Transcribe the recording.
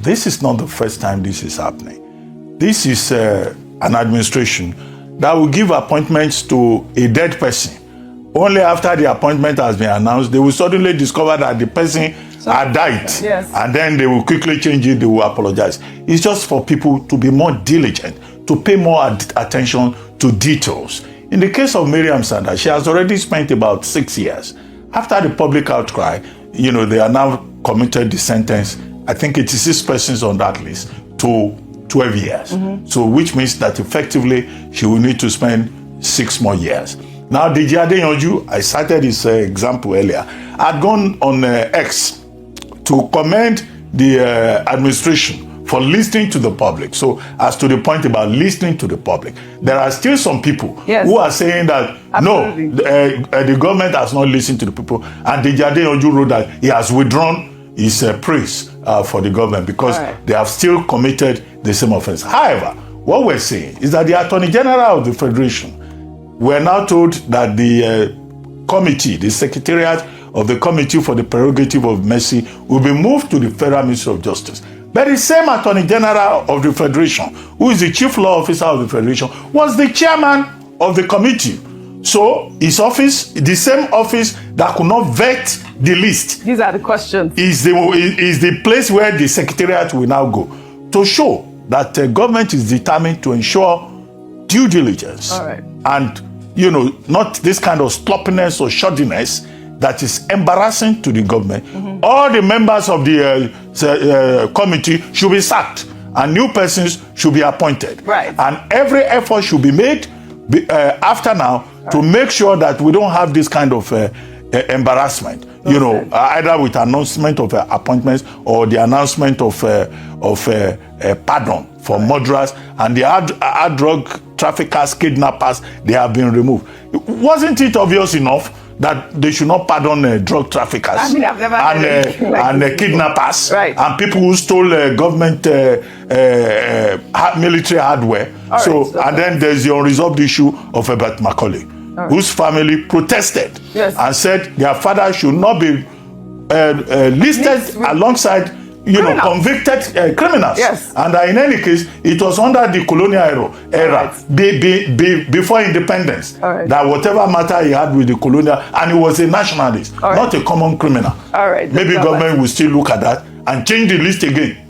This is not the first time this is happening. This is an administration that will give appointments to a dead person. Only after the appointment has been announced, they will suddenly discover that the person had died. Yes. And then they will quickly change it, they will apologize. It's just for people to be more diligent, to pay more attention to details. In the case of Miriam Sanda, she has already spent about 6 years. After the public outcry, they are now committed the sentence. I think 86 persons on that list to 12 years. Mm-hmm. So which means that effectively she will need to spend 6 more years. Now, Deji Adeyanju, I cited this example earlier, had gone on X to commend the administration for listening to the public. So as to the point about listening to the public, there are still some people who are saying that, absolutely, no, the government has not listened to the people. And Deji Adeyanju wrote that he has withdrawn his praise for the government because they have still committed the same offense. However, what we're saying is that the Attorney General of the Federation, we're now told that the committee, the Secretariat of the Committee for the Prerogative of Mercy, will be moved to the Federal Ministry of Justice. But the same Attorney General of the Federation, who is the Chief Law Officer of the Federation, was the chairman of the committee. So his office, the same office that could not vet the list. These are the questions. Is the place where the Secretariat will now go to show that the government is determined to ensure due diligence. All right. And not this kind of sloppiness or shoddiness that is embarrassing to the government. Mm-hmm. All the members of the committee should be sacked and new persons should be appointed. Right. And every effort should be made after now to make sure that we don't have this kind of embarrassment. Either with announcement of appointments or the announcement of pardon for murderers, and the hard drug traffickers, kidnappers, they have been removed. Wasn't it obvious enough that they should not pardon drug traffickers I've never and kidnappers, right, and people who stole government military hardware? And then there's the unresolved issue of Ebert Macaulay, whose family protested and said their father should not be listed alongside convicted criminals. Yes. And in any case, it was under the colonial era before independence, that whatever matter he had with the colonial, and he was a nationalist, not a common criminal. All right. Maybe government will still look at that and change the list again.